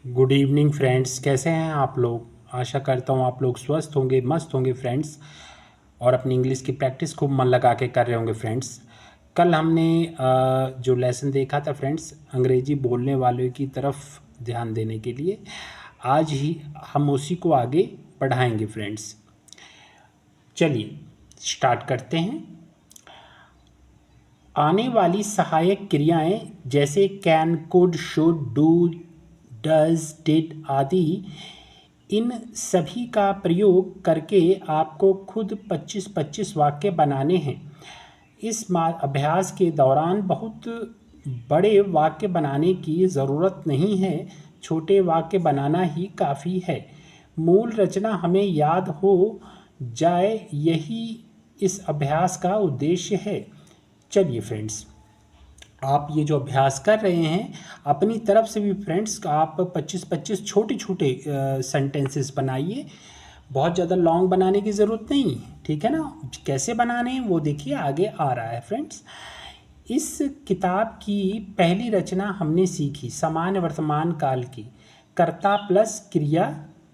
Good evening friends, कैसे हैं आप लोग। आशा करता हूँ आप लोग स्वस्थ होंगे, मस्त होंगे फ्रेंड्स, और अपनी इंग्लिश की प्रैक्टिस खूब मन लगा के कर रहे होंगे फ्रेंड्स। कल हमने जो लेसन देखा था फ्रेंड्स, अंग्रेजी बोलने वालों की तरफ ध्यान देने के लिए, आज ही हम उसी को आगे बढ़ाएंगे फ्रेंड्स। चलिए स्टार्ट करते हैं। आने वाली सहायक क्रियाएं जैसे can, could, should, do, does, did आदि, इन सभी का प्रयोग करके आपको खुद 25-25 वाक्य बनाने हैं। इस अभ्यास के दौरान बहुत बड़े वाक्य बनाने की ज़रूरत नहीं है, छोटे वाक्य बनाना ही काफ़ी है। मूल रचना हमें याद हो जाए, यही इस अभ्यास का उद्देश्य है। चलिए फ्रेंड्स, आप ये जो अभ्यास कर रहे हैं अपनी तरफ से भी फ्रेंड्स, आप 25-25 छोटे छोटे सेंटेंसेस बनाइए। बहुत ज़्यादा लॉन्ग बनाने की ज़रूरत नहीं, ठीक है ना। कैसे बनाने हैं वो देखिए, आगे आ रहा है फ्रेंड्स। इस किताब की पहली रचना हमने सीखी सामान्य वर्तमान काल की, कर्ता प्लस क्रिया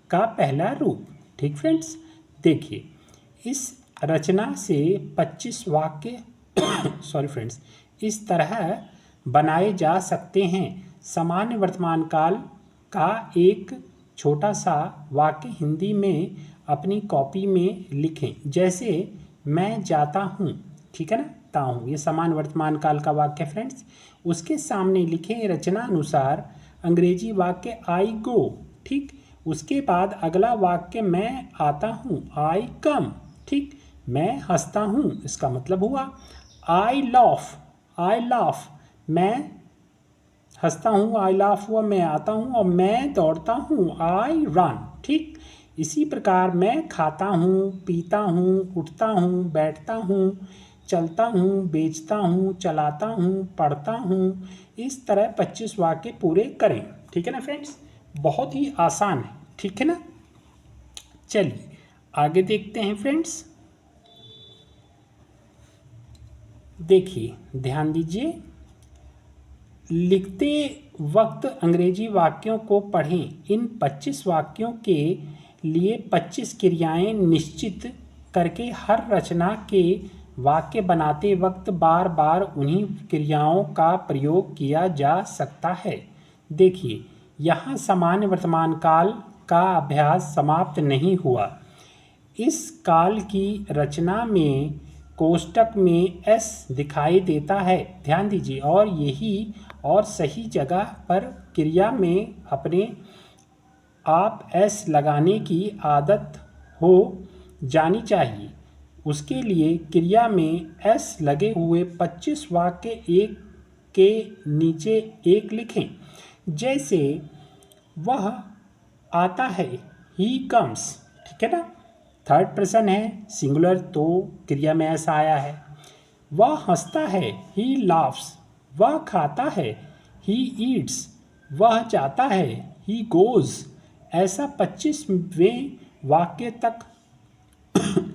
का पहला रूप। ठीक फ्रेंड्स, देखिए इस रचना से 25 वाक्य सॉरी फ्रेंड्स, इस तरह बनाए जा सकते हैं। सामान्य वर्तमान काल का एक छोटा सा वाक्य हिंदी में अपनी कॉपी में लिखें, जैसे मैं जाता हूँ, ठीक है ना। ता हूँ, ये सामान्य वर्तमान काल का वाक्य फ्रेंड्स। उसके सामने लिखें रचना अनुसार अंग्रेजी वाक्य आई गो, ठीक। उसके बाद अगला वाक्य मैं आता हूँ, आई कम, ठीक। मैं हंसता हूँ, इसका मतलब हुआ आई लाफ, आई लाफ, मैं हंसता हूँ, आई लाफ हुआ, मैं आता हूँ, और मैं दौड़ता हूँ, आई रन, ठीक। इसी प्रकार मैं खाता हूँ, पीता हूँ, उठता हूँ, बैठता हूँ, चलता हूँ, बेचता हूँ, चलाता हूँ, पढ़ता हूँ। इस तरह 25 वाक्य पूरे करें, ठीक है ना फ्रेंड्स। बहुत ही आसान है, ठीक है ना। चलिए आगे देखते हैं फ्रेंड्स। देखिए ध्यान दीजिए, लिखते वक्त अंग्रेजी वाक्यों को पढ़ें। इन 25 वाक्यों के लिए 25 क्रियाएं निश्चित करके हर रचना के वाक्य बनाते वक्त बार बार उन्हीं क्रियाओं का प्रयोग किया जा सकता है। देखिए यहाँ सामान्य वर्तमान काल का अभ्यास समाप्त नहीं हुआ। इस काल की रचना में कोष्टक में एस दिखाई देता है, ध्यान दीजिए, और यही और सही जगह पर क्रिया में अपने आप एस लगाने की आदत हो जानी चाहिए। उसके लिए क्रिया में एस लगे हुए 25 वाक्य एक के नीचे एक लिखें। जैसे वह आता है, ही कम्स, ठीक है ना। थर्ड पर्सन है, सिंगुलर, तो क्रिया में ऐसा आया है। वह हंसता है, ही लाफ्स। वह खाता है, ही ईट्स। वह जाता है, ही गोज। ऐसा 25वें वाक्य तक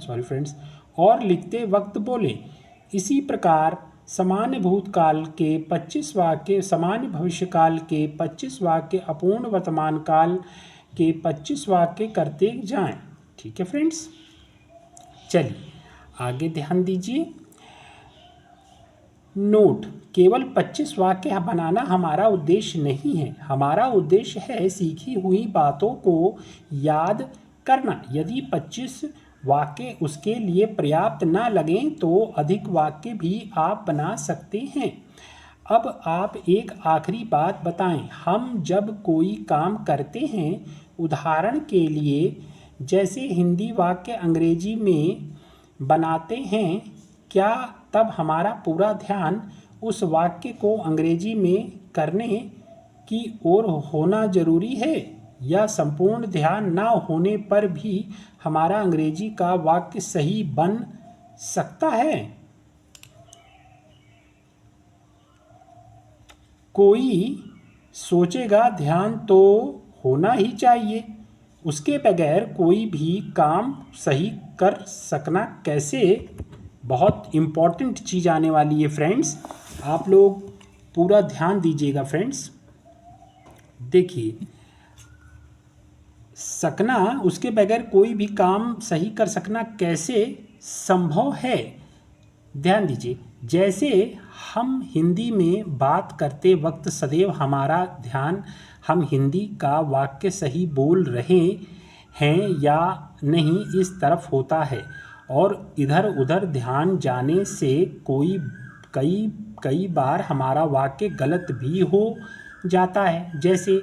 सॉरी फ्रेंड्स, और लिखते वक्त बोले। इसी प्रकार सामान्य भूतकाल के 25 वाक्य, सामान्य भविष्यकाल के 25 वाक्य, अपूर्ण वर्तमान काल के 25 वाक्य करते जाएं, ठीक है फ्रेंड्स। चलिए आगे ध्यान दीजिए। नोट, केवल 25 वाक्य बनाना हमारा उद्देश्य नहीं है। हमारा उद्देश्य है सीखी हुई बातों को याद करना। यदि 25 वाक्य उसके लिए पर्याप्त ना लगें तो अधिक वाक्य भी आप बना सकते हैं। अब आप एक आखिरी बात बताएं। हम जब कोई काम करते हैं, उदाहरण के लिए जैसे हिंदी वाक्य अंग्रेजी में बनाते हैं, क्या तब हमारा पूरा ध्यान उस वाक्य को अंग्रेजी में करने की ओर होना जरूरी है, या संपूर्ण ध्यान ना होने पर भी हमारा अंग्रेजी का वाक्य सही बन सकता है? कोई सोचेगा ध्यान तो होना ही चाहिए, उसके बगैर कोई भी काम सही कर सकना कैसे। बहुत इम्पॉर्टेंट चीज़ आने वाली है फ्रेंड्स, आप लोग पूरा ध्यान दीजिएगा फ्रेंड्स। देखिए सकना, उसके बगैर कोई भी काम सही कर सकना कैसे संभव है? ध्यान दीजिए, जैसे हम हिंदी में बात करते वक्त सदैव हमारा ध्यान हम हिंदी का वाक्य सही बोल रहे हैं या नहीं इस तरफ होता है, और इधर उधर ध्यान जाने से कई कई बार हमारा वाक्य गलत भी हो जाता है। जैसे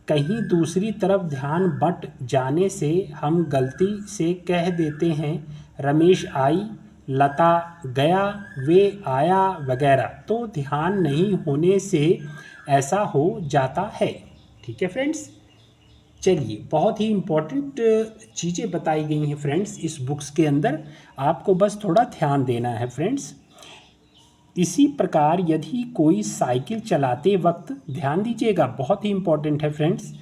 कहीं दूसरी तरफ ध्यान बट जाने से हम गलती से कह देते हैं रमेश आई, लता गया, वे आया वगैरह। तो ध्यान नहीं होने से ऐसा हो जाता है। ठीक है फ्रेंड्स, चलिए, बहुत ही इम्पोर्टेंट चीज़ें बताई गई हैं फ्रेंड्स इस बुक्स के अंदर, आपको बस थोड़ा ध्यान देना है फ्रेंड्स। इसी प्रकार यदि कोई साइकिल चलाते वक्त, ध्यान दीजिएगा, बहुत ही इम्पोर्टेंट है फ्रेंड्स,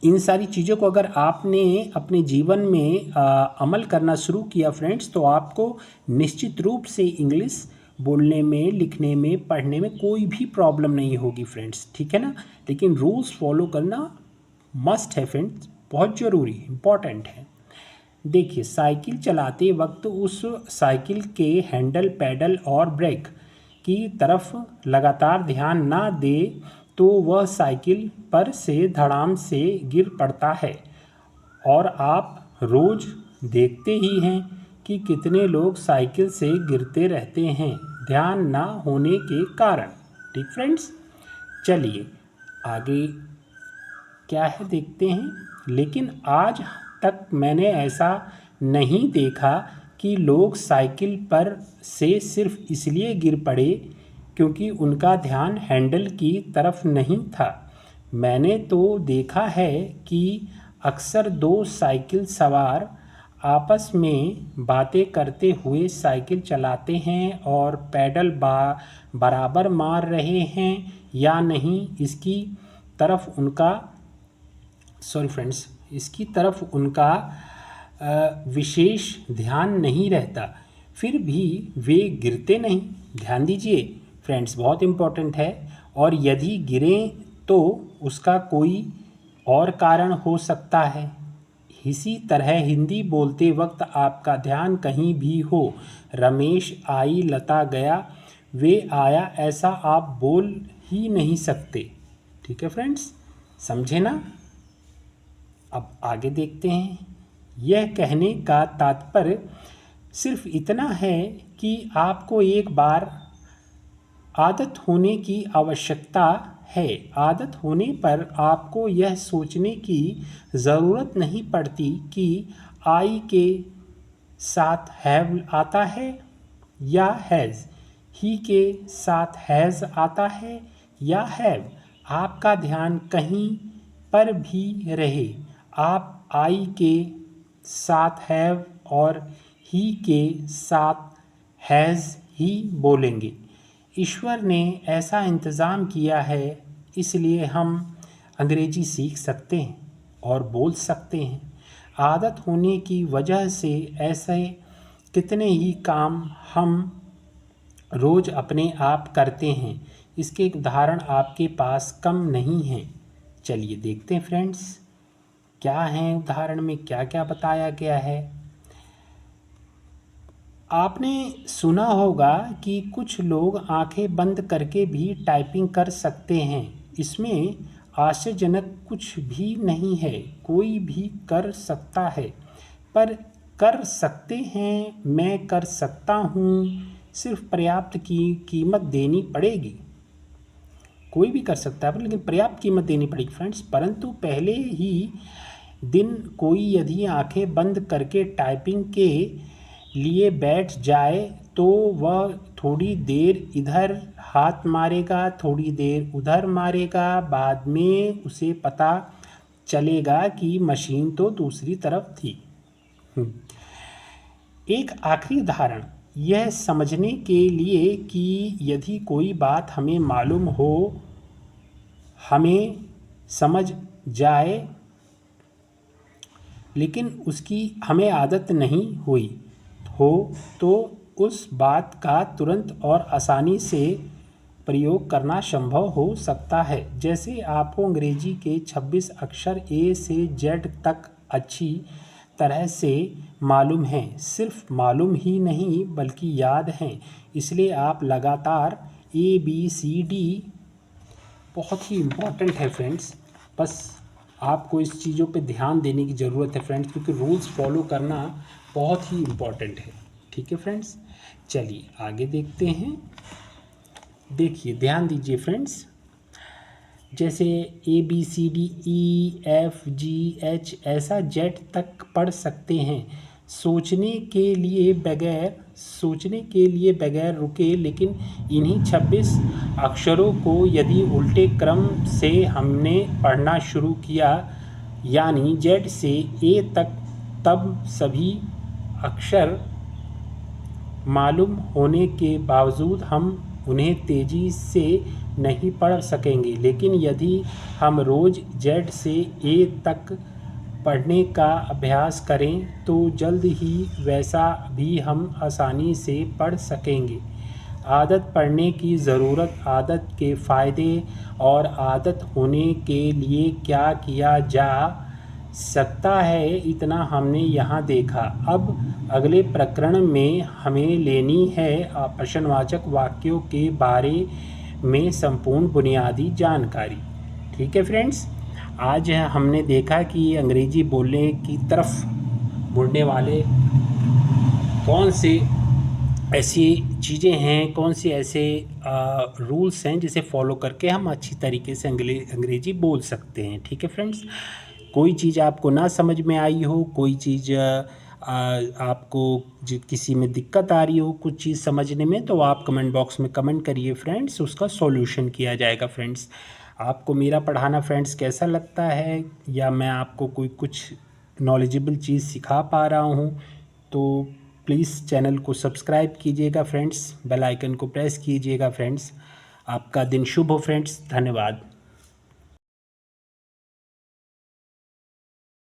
इन सारी चीज़ों को अगर आपने अपने जीवन में अमल करना शुरू किया फ्रेंड्स, तो आपको निश्चित रूप से इंग्लिश बोलने में, लिखने में, पढ़ने में कोई भी प्रॉब्लम नहीं होगी फ्रेंड्स। ठीक है ना? लेकिन रूल्स फॉलो करना मस्ट है फ्रेंड्स, बहुत ज़रूरी, इम्पॉर्टेंट है। देखिए, साइकिल चलाते वक्त उस साइकिल के हैंडल, पैडल और ब्रेक की तरफ लगातार ध्यान ना दे तो वह साइकिल पर से धड़ाम से गिर पड़ता है। और आप रोज़ देखते ही हैं कि कितने लोग साइकिल से गिरते रहते हैं ध्यान ना होने के कारण। ठीक फ्रेंड्स, चलिए आगे क्या है देखते हैं। लेकिन आज तक मैंने ऐसा नहीं देखा कि लोग साइकिल पर से सिर्फ इसलिए गिर पड़े क्योंकि उनका ध्यान हैंडल की तरफ नहीं था। मैंने तो देखा है कि अक्सर दो साइकिल सवार आपस में बातें करते हुए साइकिल चलाते हैं और पैडल बराबर मार रहे हैं या नहीं इसकी तरफ उनका विशेष ध्यान नहीं रहता, फिर भी वे गिरते नहीं। ध्यान दीजिए फ्रेंड्स, बहुत इम्पोर्टेंट है। और यदि गिरें तो उसका कोई और कारण हो सकता है। इसी तरह हिंदी बोलते वक्त आपका ध्यान कहीं भी हो, रमेश आई, लता गया, वे आया, ऐसा आप बोल ही नहीं सकते। ठीक है फ्रेंड्स, समझे ना? अब आगे देखते हैं। यह कहने का तात्पर्य सिर्फ इतना है कि आपको एक बार आदत होने की आवश्यकता है। आदत होने पर आपको यह सोचने की ज़रूरत नहीं पड़ती कि आई के साथ हैव आता है या हैज़, ही के साथ हैज़ आता है या हैव। आपका ध्यान कहीं पर भी रहे, आप आई के साथ हैव और ही के साथ हैज़ ही बोलेंगे। ईश्वर ने ऐसा इंतज़ाम किया है, इसलिए हम अंग्रेजी सीख सकते हैं और बोल सकते हैं। आदत होने की वजह से ऐसे कितने ही काम हम रोज़ अपने आप करते हैं, इसके उदाहरण आपके पास कम नहीं हैं। चलिए देखते हैं फ्रेंड्स, क्या हैं उदाहरण में क्या क्या बताया गया है। आपने सुना होगा कि कुछ लोग आंखें बंद करके भी टाइपिंग कर सकते हैं। इसमें आश्चर्यजनक कुछ भी नहीं है, कोई भी कर सकता है। पर कर सकते हैं, मैं कर सकता हूँ, सिर्फ पर्याप्त की कीमत देनी पड़ेगी। कोई भी कर सकता है लेकिन पर्याप्त कीमत देनी पड़ेगी फ्रेंड्स। परंतु पहले ही दिन कोई यदि आंखें बंद करके टाइपिंग के लिए बैठ जाए तो वह थोड़ी देर इधर हाथ मारेगा, थोड़ी देर उधर मारेगा, बाद में उसे पता चलेगा कि मशीन तो दूसरी तरफ थी। एक आखिरी उदाहरण यह समझने के लिए कि यदि कोई बात हमें मालूम हो, हमें समझ जाए, लेकिन उसकी हमें आदत नहीं हुई हो, तो उस बात का तुरंत और आसानी से प्रयोग करना संभव हो सकता है। जैसे आपको अंग्रेजी के 26 अक्षर ए से जेड तक अच्छी तरह से मालूम हैं, सिर्फ मालूम ही नहीं बल्कि याद हैं, इसलिए आप लगातार ABCD बहुत ही इम्पॉर्टेंट है फ्रेंड्स। बस आपको इस चीज़ों पे ध्यान देने की ज़रूरत है फ्रेंड्स, क्योंकि रूल्स फॉलो करना बहुत ही इम्पॉर्टेंट है। ठीक है फ्रेंड्स, चलिए आगे देखते हैं। देखिए ध्यान दीजिए फ्रेंड्स, जैसे ABCDEFGH ऐसा जेड तक पढ़ सकते हैं सोचने के लिए बगैर रुके, लेकिन इन्हीं 26 अक्षरों को यदि उल्टे क्रम से हमने पढ़ना शुरू किया, यानी जेड से ए तक, तब सभी अक्षर मालूम होने के बावजूद हम उन्हें तेज़ी से नहीं पढ़ सकेंगे। लेकिन यदि हम रोज़ जेड से ए तक पढ़ने का अभ्यास करें तो जल्द ही वैसा भी हम आसानी से पढ़ सकेंगे। आदत पढ़ने की ज़रूरत, आदत के फ़ायदे और आदत होने के लिए क्या किया जा सकता है, इतना हमने यहाँ देखा। अब अगले प्रकरण में हमें लेनी है प्रश्नवाचक वाक्यों के बारे में संपूर्ण बुनियादी जानकारी। ठीक है फ्रेंड्स, आज हमने देखा कि अंग्रेजी बोलने की तरफ मुड़ने वाले कौन से ऐसी चीज़ें हैं, कौन से ऐसे रूल्स हैं जिसे फॉलो करके हम अच्छी तरीके से अंग्रेजी बोल सकते हैं। ठीक है फ्रेंड्स, कोई चीज़ आपको ना समझ में आई हो, कोई चीज़ आपको किसी में दिक्कत आ रही हो कुछ चीज़ समझने में, तो आप कमेंट बॉक्स में कमेंट करिए फ्रेंड्स, उसका सॉल्यूशन किया जाएगा फ्रेंड्स। आपको मेरा पढ़ाना फ्रेंड्स कैसा लगता है, या मैं आपको कोई कुछ नॉलेजेबल चीज़ सिखा पा रहा हूँ, तो प्लीज़ चैनल को सब्सक्राइब कीजिएगा फ्रेंड्स, बेल आइकन को प्रेस कीजिएगा फ्रेंड्स। आपका दिन शुभ हो फ्रेंड्स, धन्यवाद।